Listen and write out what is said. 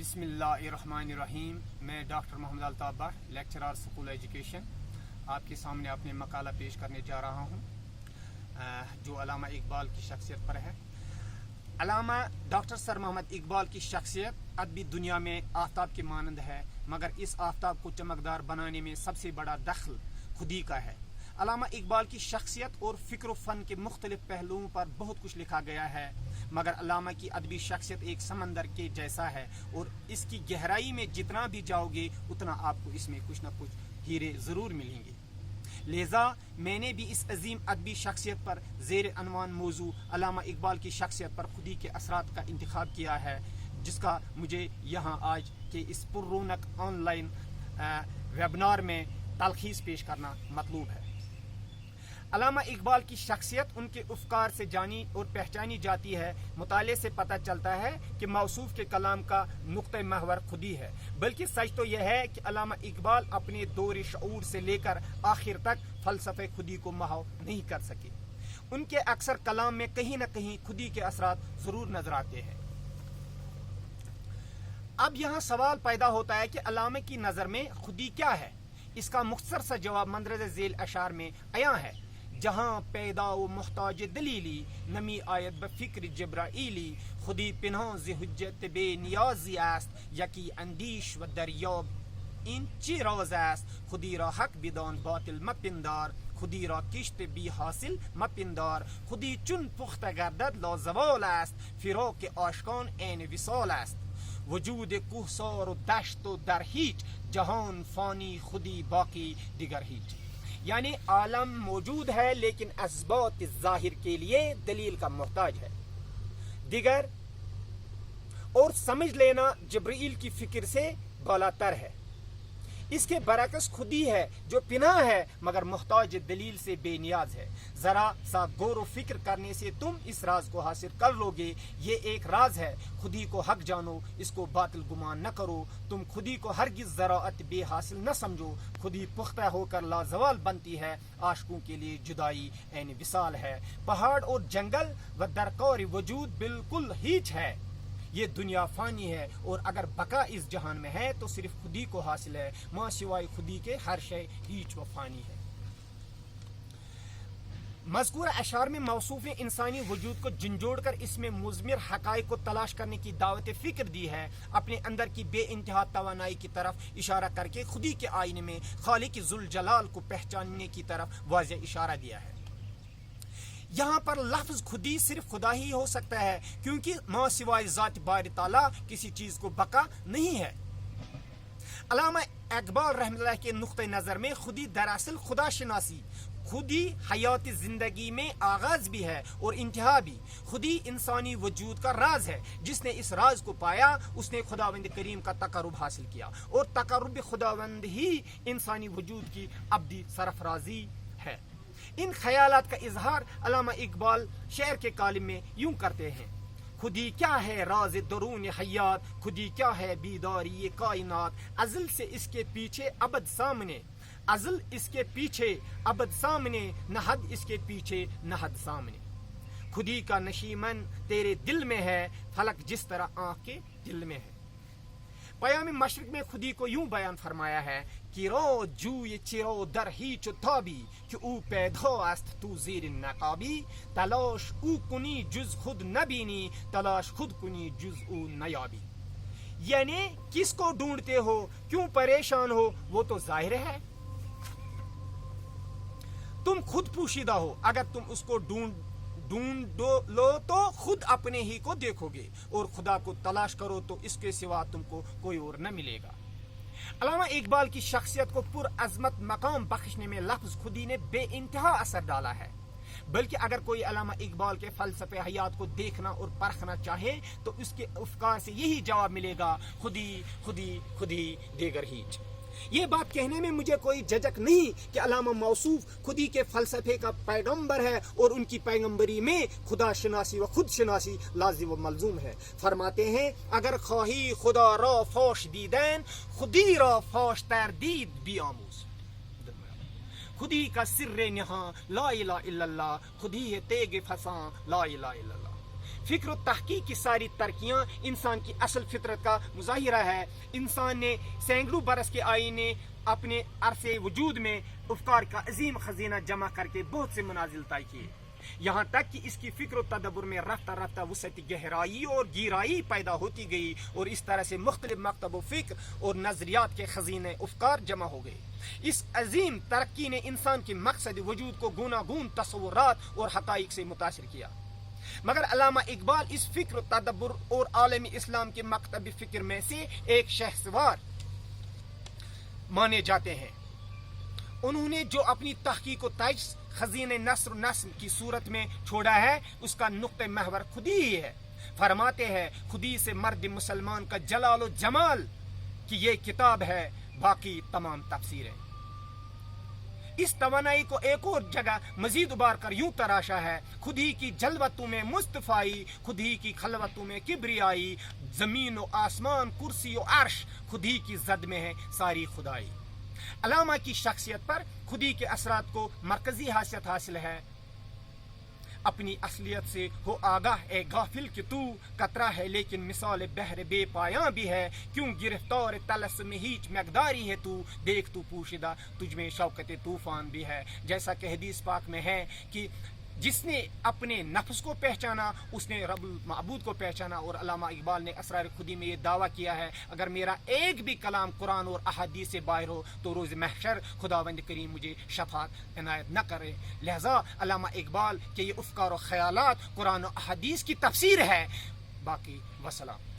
बिस्मिल्लाहिर्रहमानिर्रहीम। मैं doctor Mohammad Altaf Bhat, lecturer school education, आपके सामने अपने मकाला पेश करने जा रहा हूँ जो अल्लामा इकबाल की शख्सियत पर है। अल्लामा डॉक्टर सर मोहम्मद इकबाल की शख्सियत अदबी दुनिया में आफ्ताब के मानंद है, मगर इस आफ्ताब को चमकदार बनाने में सबसे बड़ा दखल खुदी का है। अल्लामा इकबाल की शख्सियत और फ़िक्र फ़न के मुख्तलिफ पहलुओं पर बहुत कुछ लिखा गया है, मगर अल्लामा की अदबी शख्सियत एक समंदर के जैसा है और इसकी गहराई में जितना भी जाओगे उतना आपको इसमें कुछ न कुछ हीरे ज़रूर मिलेंगे। लिहाजा मैंने भी इस अजीम अदबी शख्सियत पर ज़ेर अनवान मौजू अल्लामा इकबाल की शख्सियत पर खुदी के असरात का इंतखाब किया है, जिसका मुझे यहाँ आज के इस पुररौनक ऑनलाइन वेबिनार में तलखीस पेश करना मतलूब है। अल्लामा इकबाल की शख्सियत उनके अफकार से जानी और पहचानी जाती है। मुताले से पता चलता है कि मौसूफ के कलाम का नुक्ते महवर खुदी है, बल्कि सच तो यह है कि अल्लामा इकबाल अपने दौर शऊर से लेकर आखिर तक फ़लसफ़े खुदी को महव नहीं कर सके। उनके अक्सर कलाम में कहीं न कहीं खुदी के असरात ज़रूर नजर आते हैं। अब यहाँ सवाल पैदा होता है कि अल्लामा की नज़र में खुदी क्या है। इसका मुख्तसर सा जवाब मंदरज झेल अशार में आया है। जहाँ पैदा व मुहताज दलीली नमी आयत बफ़िक्र जब्राइली खुदी पिन्हों ज़े हुज्जत बे नियाज़ी आस्त यकी अंदीश व दरियाब इन चिराज़ आस्त खुदी रा हक बिदान बातिल मपिंदार खुदी रा किश्त बी हासिल मपिंदार खुदी चुन पुख्ता गर्दद ला ज़वाल आस्त फिराक आशकान ऐन विसाल आस्त वजूद कुहसार व दश्त व दर हीच जहान फ़ानी खुदी बाकी दिगर हीच। यानी आलम मौजूद है लेकिन असबात ज़ाहिर के लिए दलील का मोहताज है। दिगर और समझ लेना जब्रील की फिक्र से बालातर है। इसके बरअक्स खुदी है जो पिनाह है मगर मोहताज दलील से बेनियाज है। जरा सा गौर व फिक्र करने से तुम इस राज को हासिल कर लोगे। ये एक राज है, खुदी को हक जानो, इसको बातिल गुमान न करो। तुम खुदी को हरगिज ज़राअत बे हासिल न समझो। खुदी पुख्ता होकर लाजवाल बनती है, आशिकों के लिए जुदाई ऐन विसाल है। पहाड़ और जंगल व दरकार वजूद बिल्कुल हीच है। ये दुनिया फानी है और अगर बका इस जहान में है तो सिर्फ खुदी को हासिल है। माँ सिवाय खुदी के हर शय हीच व फानी है। मज़कूर अशार में मौसूफ़ इंसानी वजूद को झंझोड़ कर इसमें मुज़मिर हक़ाइक़ को तलाश करने की दावत फ़िक्र दी है। अपने अंदर की बेइंतहा तवानाई की तरफ इशारा करके खुदी के आईने में खालिक ज़ुल जलाल को पहचानने की तरफ वाज़ेह इशारा दिया है। यहाँ पर लफ्ज़ खुदी सिर्फ खुदा ही हो सकता है, क्योंकि माँ सिवाय ज़ात बारी ताला किसी चीज़ को बका नहीं है। अल्लामा इकबाल रहमतुल्लाह के नुक्ते नज़र में खुदी दरअसल खुदा शनासी, खुदी हयात ज़िंदगी में आगाज़ भी है और इंतहा भी। खुदी इंसानी वजूद का राज है। जिसने इस राज को पाया उसने खुदावंद करीम का तक़र्रुब हासिल किया और तक़र्रुब खुदावंद ही इंसानी वजूद की अब्दी सरफराजी है। इन ख्यालात का इजहार अल्लामा इकबाल शेर के कालिम में यूं करते हैं। खुदी क्या है राज दरून हयात, खुदी क्या है बीदारी ये कायनात, अज़ल से इसके पीछे अबद सामने, अज़ल इसके पीछे अबद सामने, नहद इसके पीछे नहद सामने। खुदी का नशीमन तेरे दिल में है, फलक जिस तरह आँख के दिल में है। पयाम मशरिक में खुदी को यूं बयान फरमाया है कि रो जूय चिरो दर ही चुताबी कि ऊ पैदा अस्त तू ज़ीर नकाबी, तलाश ऊ कुनी जुज खुद नबीनी, तलाश खुद कुनी जुज ऊ नयाबी। यानी किसको ढूंढते हो, क्यों परेशान हो, वो तो जाहिर है। तुम खुद पोशीदा हो, अगर तुम उसको ढूंढ लो तो खुद अपने ही को देखोगे और खुदा को तलाश करो तो इसके सिवा तुमको कोई और न मिलेगा। अल्लामा इकबाल की शख्सियत को पुर अजमत मकाम बख्शने में लफ्ज़ खुदी ने बेइंतहा असर डाला है। बल्कि अगर कोई अल्लामा इकबाल के फ़लसफ़े हयात को देखना और परखना चाहे तो उसके अफ़कार से यही जवाब मिलेगा, खुदी खुदी खुदी देगर हीच। ये बात कहने में मुझे कोई झिझक नहीं कि अल्लामा मौसूफ खुदी के फ़लसफ़े का पैगंबर है और उनकी पैगंबरी में खुदा शनासी व खुद शनासी लाजिम व मलजूम है। फरमाते हैं, अगर ख्वाही खुदा रा फौश दीदैन, खुदी रा फौश तरदीद बियामूस। खुदी का सिर्रे निहा ला इलाहा इल्लल्लाह, खुदी है तेग फसां ला इलाहा इल्लल्लाह। فکر و تحقیق کی ساری ترقیاں انسان کی اصل فطرت کا مظاہرہ ہے. انسان نے سینکڑوں برس کے آئینے اپنے عرصے وجود میں افکار کا عظیم خزینہ جمع کر کے بہت سے منازل طے کیے، یہاں تک کہ اس کی فکر و تدبر میں رفتہ رفتہ وسعت گہرائی اور گیرائی پیدا ہوتی گئی، اور اس طرح سے مختلف مکتب و فکر اور نظریات کے خزینے افکار جمع ہو گئے. اس عظیم ترقی نے انسان کے مقصد وجود کو گوناگون تصورات اور حقائق سے متاثر کیا. مگر علامہ اقبال اس فکر و تدبر اور عالمی اسلام کے مکتب فکر میں سے ایک شہسوار مانے جاتے ہیں. انہوں نے جو اپنی تحقیق و تجز خزین نثر و نظم کی صورت میں چھوڑا ہے، اس کا نقطہ محور خود ہی ہے. فرماتے ہیں خودی سے مرد مسلمان کا جلال و جمال کہ یہ کتاب ہے، باقی تمام تفسیریں. اس توانائی کو ایک اور جگہ مزید ابار کر یوں تراشا ہے: خود ہی کی جلوتوں میں مصطفائی، خود ہی کی خلوتوں میں کبریائی، زمین و آسمان کرسی و عرش، خود ہی کی زد میں ہے ساری خدائی. علامہ کی شخصیت پر خودی کے اثرات کو مرکزی حیثیت حاصل ہے. اپنی اصلیت سے ہو آگاہ اے غافل کہ تو قطرہ ہے لیکن مثال بحر بے پایاں بھی ہے. کیوں گرفتار طلسم ہیچ مقداری ہے تو، دیکھ تو پوشیدہ تجھ میں شوکت طوفان بھی ہے. جیسا کہ حدیث پاک میں ہے کہ جس نے اپنے نفس کو پہچانا اس نے رب المعبود کو پہچانا. اور علامہ اقبال نے اسرار خودی میں یہ دعویٰ کیا ہے: اگر میرا ایک بھی کلام قرآن اور احادیث سے باہر ہو تو روز محشر خداوند کریم مجھے شفاعت عنایت نہ کرے. لہذا علامہ اقبال کے یہ افکار و خیالات قرآن و احادیث کی تفسیر ہے. باقی وسلام.